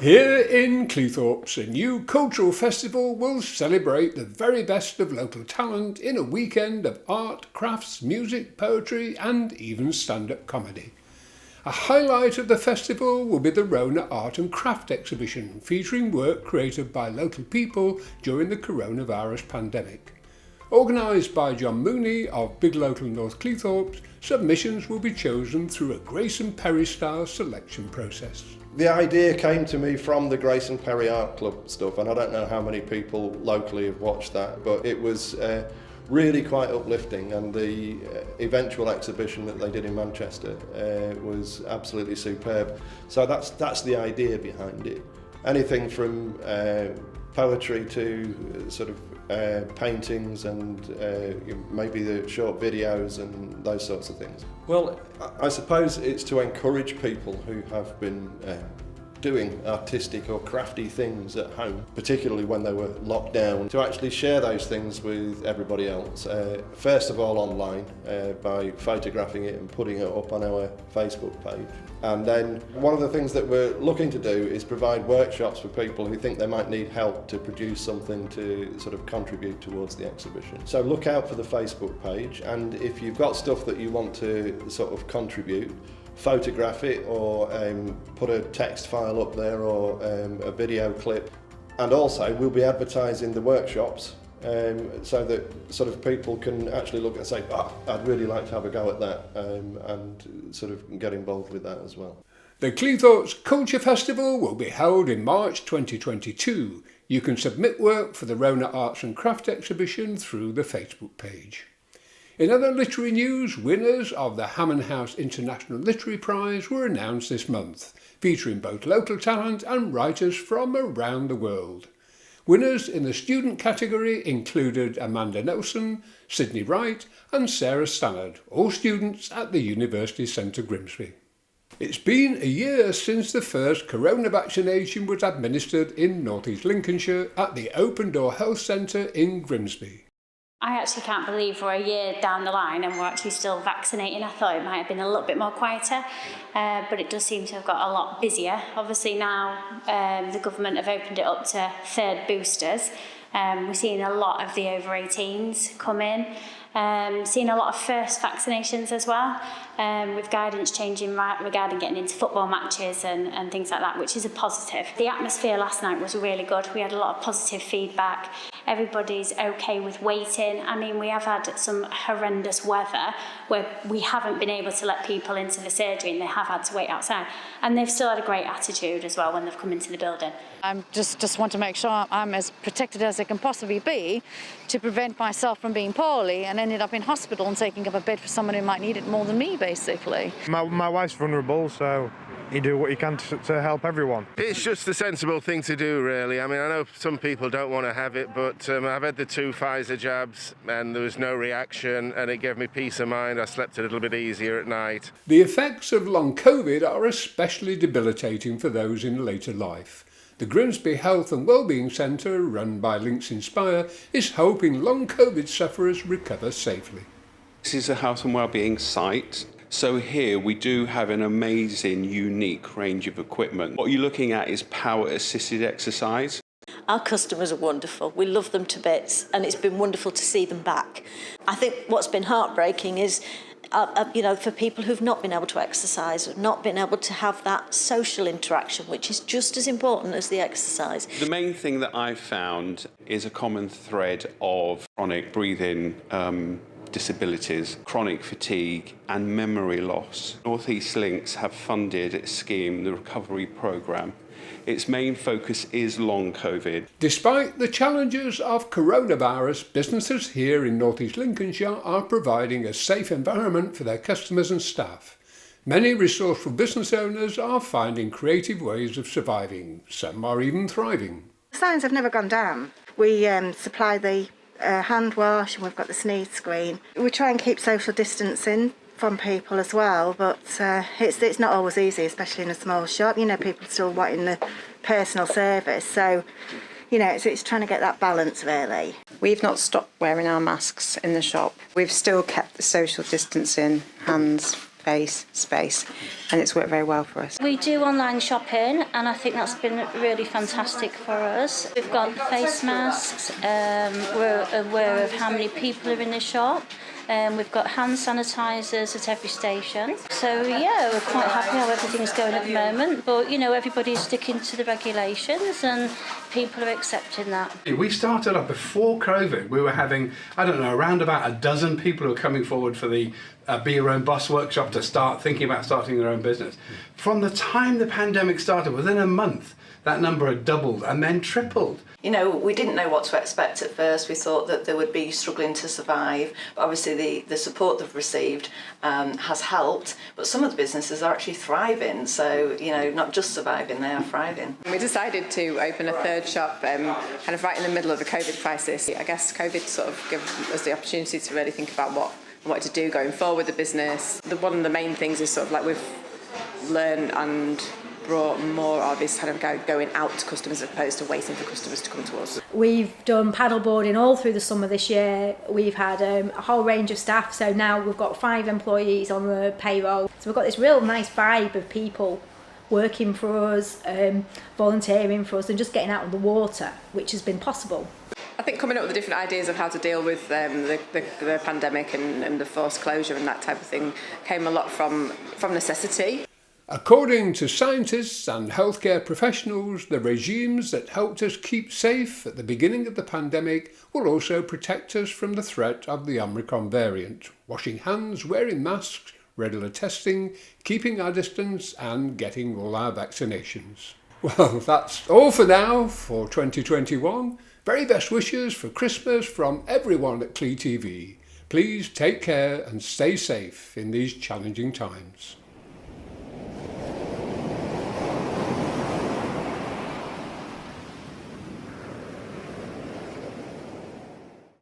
Here in Cleethorpes, a new cultural festival will celebrate the very best of local talent in a weekend of art, crafts, music, poetry and even stand-up comedy. A highlight of the festival will be the Rona Art and Craft exhibition, featuring work created by local people during the coronavirus pandemic. Organised by John Mooney of Big Local North Cleethorpes, submissions will be chosen through a Grace and Perry style selection process. The idea came to me from the Grace and Perry Art Club stuff, and I don't know how many people locally have watched that, but it was really quite uplifting, and the eventual exhibition that they did in Manchester was absolutely superb. So that's the idea behind it. Anything from poetry to sort of paintings and maybe the short videos and those sorts of things. Well, I suppose it's to encourage people who have been doing artistic or crafty things at home, particularly when they were locked down, to actually share those things with everybody else. First of all online, by photographing it and putting it up on our Facebook page. And then one of the things that we're looking to do is provide workshops for people who think they might need help to produce something to sort of contribute towards the exhibition. So look out for the Facebook page, and if you've got stuff that you want to sort of contribute, photograph it or put a text file up there or a video clip. And also we'll be advertising the workshops so that sort of people can actually look and say, I'd really like to have a go at that, and sort of get involved with that as well. The Cleethorpes Culture Festival will be held in March 2022. You can submit work for the Rona Arts and Craft exhibition through the Facebook page. In other literary news, winners of the Hammond House International Literary Prize were announced this month, featuring both local talent and writers from around the world. Winners in the student category included Amanda Nelson, Sydney Wright and Sarah Stannard, all students at the University Centre Grimsby. It's been a year since the first corona vaccination was administered in North East Lincolnshire at the Open Door Health Centre in Grimsby. I actually can't believe we're a year down the line and we're actually still vaccinating. I thought it might have been a little bit more quieter, but it does seem to have got a lot busier. Obviously now the government have opened it up to third boosters. We're seeing a lot of the over 18s come in. Seeing a lot of first vaccinations as well, with guidance changing regarding getting into football matches and things like that, which is a positive. The atmosphere last night was really good. We had a lot of positive feedback. Everybody's okay with waiting. I mean, we have had some horrendous weather where we haven't been able to let people into the surgery and they have had to wait outside. And they've still had a great attitude as well when they've come into the building. I just want to make sure I'm as protected as I can possibly be to prevent myself from being poorly and ended up in hospital and taking up a bed for someone who might need it more than me, basically. My wife's vulnerable, so you do what you can to help everyone. It's just the sensible thing to do, really. I mean, I know some people don't want to have it, but I've had the 2 Pfizer jabs and there was no reaction and it gave me peace of mind. I slept a little bit easier at night. The effects of long COVID are especially debilitating for those in later life. The Grimsby Health and Wellbeing Centre, run by Links Inspire, is hoping long COVID sufferers recover safely. This is a health and wellbeing site. So here we do have an amazing, unique range of equipment. What you're looking at is power-assisted exercise. Our customers are wonderful. We love them to bits, and it's been wonderful to see them back. I think what's been heartbreaking is for people who've not been able to exercise, or not been able to have that social interaction, which is just as important as the exercise. The main thing that I've found is a common thread of chronic breathing disabilities, chronic fatigue and memory loss. North East Links have funded its scheme, the recovery programme. Its main focus is long COVID. Despite the challenges of coronavirus, businesses here in North East Lincolnshire are providing a safe environment for their customers and staff. Many resourceful business owners are finding creative ways of surviving. Some are even thriving. Signs have never gone down. We supply the hand wash and we've got the sneeze screen. We try and keep social distancing from people as well, but it's not always easy, especially in a small shop. You know, people still wanting the personal service, so you know, it's trying to get that balance really. We've not stopped wearing our masks in the shop. We've still kept the social distancing, hands, face, space, and it's worked very well for us. We do online shopping, and I think that's been really fantastic for us. We've got face masks, we're aware of how many people are in the shop. We've got hand sanitisers at every station. So yeah, we're quite happy how everything's going at the moment. But you know, everybody's sticking to the regulations and people are accepting that. We started up before COVID. We were having, I don't know, around about a dozen people who were coming forward for the Be Your Own Boss workshop to start thinking about starting their own business. From the time the pandemic started, within a month, that number had doubled and then tripled. You know, we didn't know what to expect at first. We thought that they would be struggling to survive. But obviously, the support they've received has helped. But some of the businesses are actually thriving. So, you know, not just surviving, they are thriving. We decided to open a third shop kind of right in the middle of the COVID crisis. I guess COVID sort of gave us the opportunity to really think about what we wanted to do going forward with the business. One of the main things is sort of like we've learned and brought more of is kind of going out to customers as opposed to waiting for customers to come to us. We've done paddleboarding all through the summer this year. We've had a whole range of staff, so now we've got 5 employees on the payroll. So we've got this real nice vibe of people working for us, volunteering for us and just getting out on the water, which has been possible. I think coming up with the different ideas of how to deal with the pandemic and the forced closure and that type of thing came a lot from necessity. According to scientists and healthcare professionals, the regimes that helped us keep safe at the beginning of the pandemic will also protect us from the threat of the Omicron variant. Washing hands, wearing masks, regular testing, keeping our distance and getting all our vaccinations. Well, that's all for now for 2021. Very best wishes for Christmas from everyone at Cleethorpes TV. Please take care and stay safe in these challenging times.